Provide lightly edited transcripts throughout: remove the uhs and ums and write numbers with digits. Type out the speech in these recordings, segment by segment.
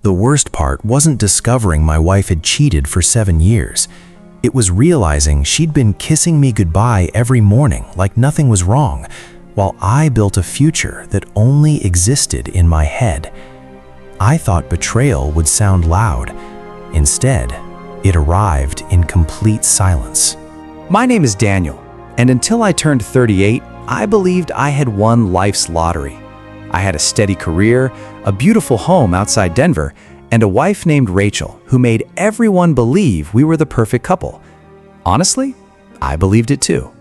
The worst part wasn't discovering my wife had cheated for 7 years. It was realizing she'd been kissing me goodbye every morning like nothing was wrong, while I built a future that only existed in my head. I thought betrayal would sound loud. Instead, it arrived in complete silence. My name is Daniel, and until I turned 38, I believed I had won life's lottery. I had a steady career, a beautiful home outside Denver, and a wife named Rachel who made everyone believe we were the perfect couple. Honestly, I believed it too.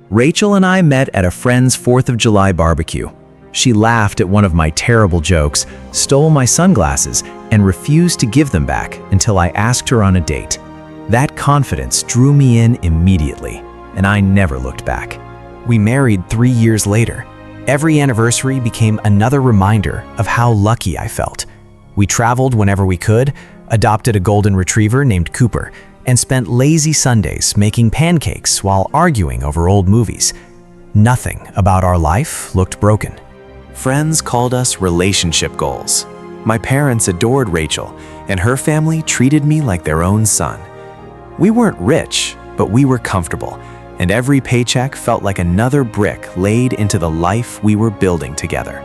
Rachel and I met at a friend's 4th of July barbecue. She laughed at one of my terrible jokes, stole my sunglasses, and refused to give them back until I asked her on a date. That confidence drew me in immediately, and I never looked back. We married 3 years later. Every anniversary became another reminder of how lucky I felt. We traveled whenever we could, adopted a golden retriever named Cooper, and spent lazy Sundays making pancakes while arguing over old movies. Nothing about our life looked broken. Friends called us relationship goals. My parents adored Rachel, and her family treated me like their own son. We weren't rich, but we were comfortable, and every paycheck felt like another brick laid into the life we were building together.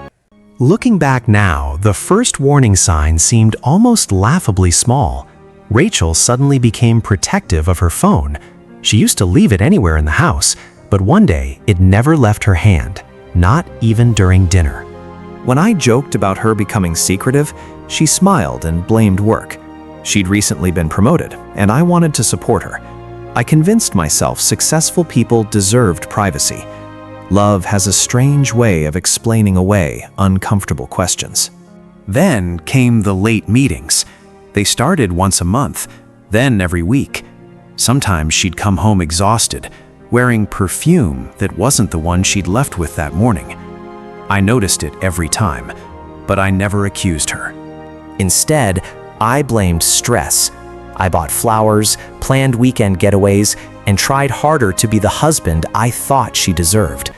Looking back now, the first warning sign seemed almost laughably small. Rachel suddenly became protective of her phone. She used to leave it anywhere in the house, but one day it never left her hand, not even during dinner. When I joked about her becoming secretive, she smiled and blamed work. She'd recently been promoted, and I wanted to support her. I convinced myself successful people deserved privacy. Love has a strange way of explaining away uncomfortable questions. Then came the late meetings. They started once a month, then every week. Sometimes she'd come home exhausted, wearing perfume that wasn't the one she'd left with that morning. I noticed it every time, but I never accused her. Instead, I blamed stress. I bought flowers, planned weekend getaways, and tried harder to be the husband I thought she deserved.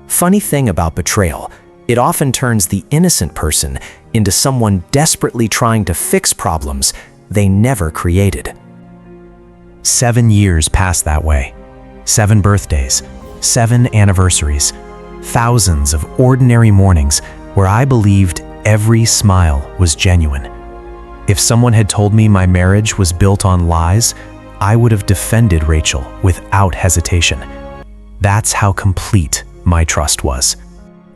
Funny thing about betrayal, it often turns the innocent person into someone desperately trying to fix problems they never created. 7 years passed that way. 7 birthdays, 7 anniversaries, thousands of ordinary mornings where I believed every smile was genuine. If someone had told me my marriage was built on lies, I would have defended Rachel without hesitation. That's how complete my trust was.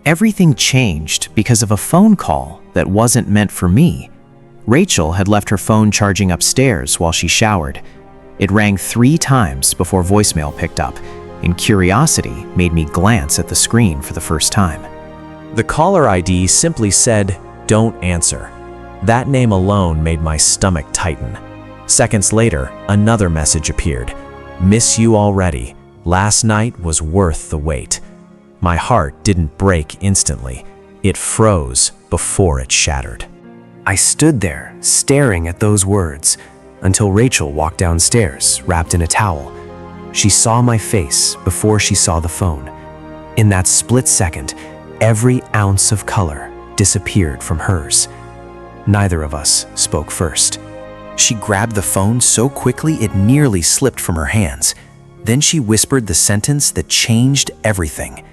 Everything changed because of a phone call that wasn't meant for me. Rachel had left her phone charging upstairs while she showered. It rang 3 times before voicemail picked up, and curiosity made me glance at the screen for the first time. The caller ID simply said, "Don't answer." That name alone made my stomach tighten. Seconds later, another message appeared. "Miss you already. Last night was worth the wait." My heart didn't break instantly. It froze before it shattered. I stood there, staring at those words, until Rachel walked downstairs, wrapped in a towel. She saw my face before she saw the phone. In that split second, every ounce of color disappeared from hers. Neither of us spoke first. She grabbed the phone so quickly it nearly slipped from her hands. Then she whispered the sentence that changed everything.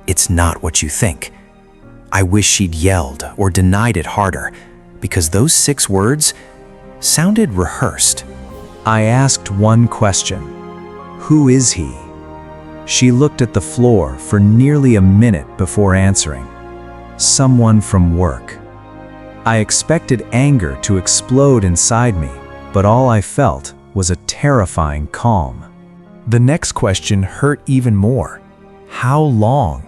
"It's not what you think." I wish she'd yelled or denied it harder, because those 6 words sounded rehearsed. I asked one question: "Who is he?" She looked at the floor for nearly a minute before answering. "Someone from work." I expected anger to explode inside me, but all I felt was a terrifying calm. The next question hurt even more. "How long?"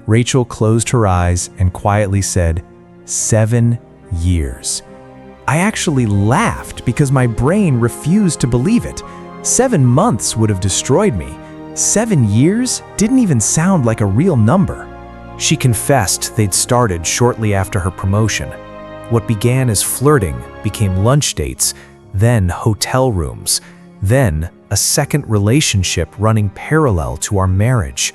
Rachel closed her eyes and quietly said, 7 years. I actually laughed because my brain refused to believe it. 7 months would have destroyed me. 7 years didn't even sound like a real number. She confessed they'd started shortly after her promotion. What began as flirting became lunch dates, then hotel rooms, then a second relationship running parallel to our marriage.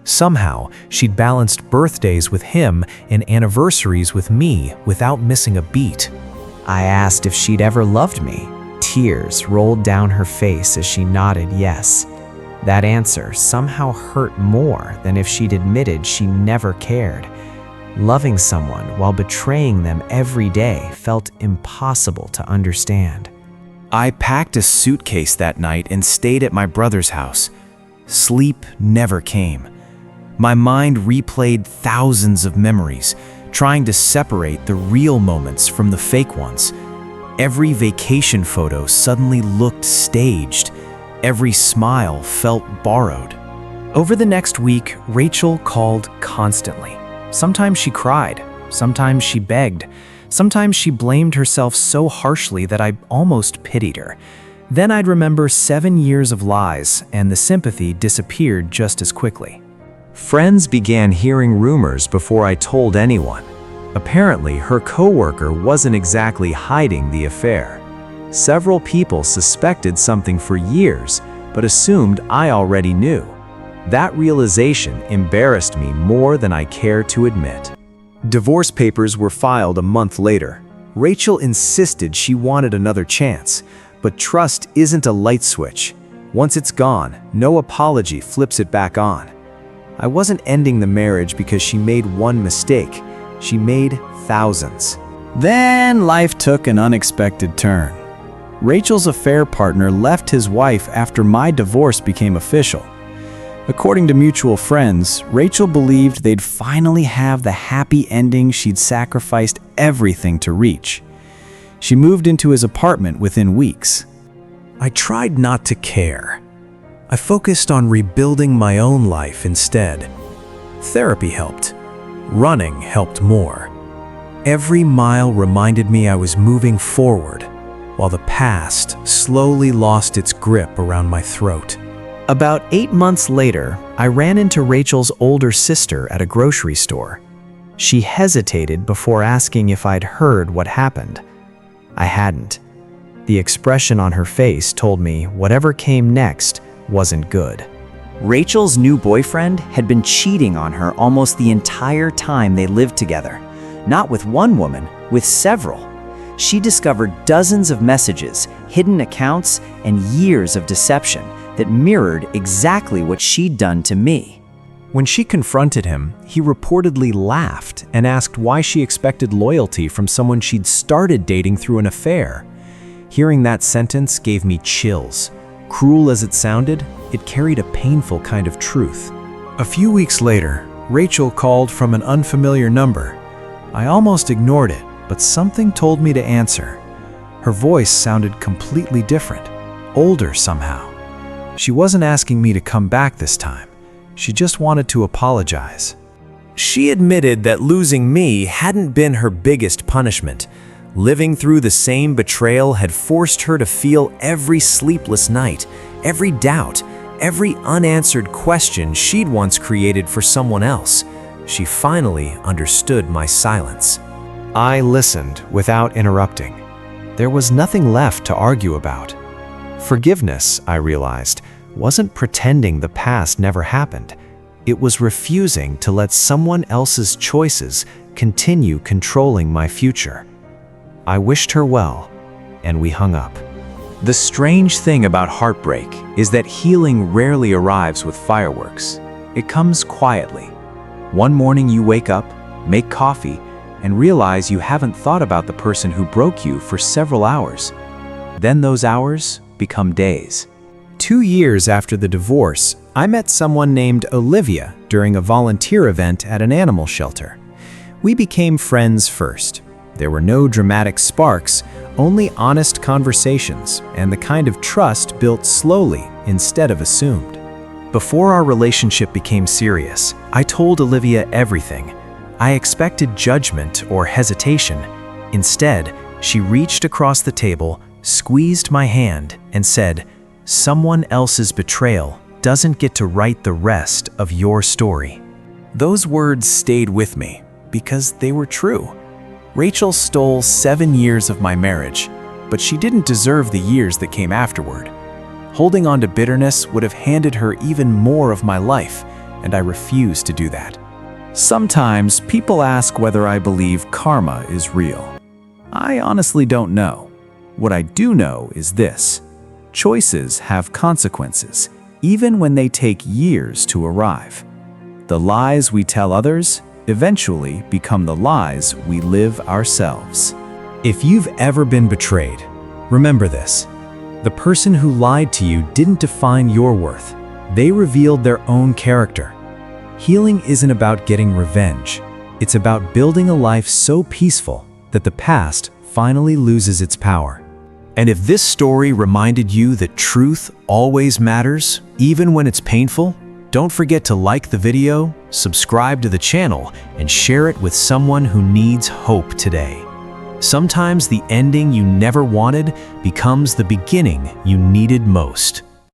Somehow, she'd balanced birthdays with him and anniversaries with me without missing a beat. I asked if she'd ever loved me. Tears rolled down her face as she nodded yes. That answer somehow hurt more than if she'd admitted she never cared. Loving someone while betraying them every day felt impossible to understand. I packed a suitcase that night and stayed at my brother's house. Sleep never came. My mind replayed thousands of memories, trying to separate the real moments from the fake ones. Every vacation photo suddenly looked staged. Every smile felt borrowed. Over the next week, Rachel called constantly. Sometimes she cried, sometimes she begged, sometimes she blamed herself so harshly that I almost pitied her. Then I'd remember 7 years of lies, and the sympathy disappeared just as quickly. Friends began hearing rumors before I told anyone. Apparently, her coworker wasn't exactly hiding the affair. Several people suspected something for years, but assumed I already knew. That realization embarrassed me more than I care to admit. Divorce papers were filed a month later. Rachel insisted she wanted another chance, but trust isn't a light switch. Once it's gone, no apology flips it back on. I wasn't ending the marriage because she made one mistake. She made thousands. Then life took an unexpected turn. Rachel's affair partner left his wife after my divorce became official. According to mutual friends, Rachel believed they'd finally have the happy ending she'd sacrificed everything to reach. She moved into his apartment within weeks. I tried not to care. I focused on rebuilding my own life instead. Therapy helped. Running helped more. Every mile reminded me I was moving forward, while the past slowly lost its grip around my throat. About 8 months later, I ran into Rachel's older sister at a grocery store. She hesitated before asking if I'd heard what happened. I hadn't. The expression on her face told me whatever came next wasn't good. Rachel's new boyfriend had been cheating on her almost the entire time they lived together. Not with one woman, with several. She discovered dozens of messages, hidden accounts, and years of deception that mirrored exactly what she'd done to me. When she confronted him, he reportedly laughed and asked why she expected loyalty from someone she'd started dating through an affair. Hearing that sentence gave me chills. Cruel as it sounded, it carried a painful kind of truth. A few weeks later, Rachel called from an unfamiliar number. I almost ignored it, but something told me to answer. Her voice sounded completely different, older somehow. She wasn't asking me to come back this time. She just wanted to apologize. She admitted that losing me hadn't been her biggest punishment. Living through the same betrayal had forced her to feel every sleepless night, every doubt, every unanswered question she'd once created for someone else. She finally understood my silence. I listened without interrupting. There was nothing left to argue about. Forgiveness, I realized, wasn't pretending the past never happened. It was refusing to let someone else's choices continue controlling my future. I wished her well, and we hung up. The strange thing about heartbreak is that healing rarely arrives with fireworks. It comes quietly. One morning you wake up, make coffee, and realize you haven't thought about the person who broke you for several hours. Then those hours become days. 2 years after the divorce, I met someone named Olivia during a volunteer event at an animal shelter. We became friends first. There were no dramatic sparks, only honest conversations and the kind of trust built slowly instead of assumed. Before our relationship became serious, I told Olivia everything. I expected judgment or hesitation. Instead, she reached across the table, squeezed my hand, and said, "Someone else's betrayal doesn't get to write the rest of your story." Those words stayed with me because they were true. Rachel stole 7 years of my marriage, but she didn't deserve the years that came afterward. Holding on to bitterness would have handed her even more of my life, and I refused to do that. Sometimes people ask whether I believe karma is real. I honestly don't know. What I do know is this: choices have consequences, even when they take years to arrive. The lies we tell others eventually become the lies we live ourselves. If you've ever been betrayed, remember this. The person who lied to you didn't define your worth. They revealed their own character. Healing isn't about getting revenge. It's about building a life so peaceful that the past finally loses its power. And if this story reminded you that truth always matters, even when it's painful, don't forget to like the video, subscribe to the channel, and share it with someone who needs hope today. Sometimes the ending you never wanted becomes the beginning you needed most.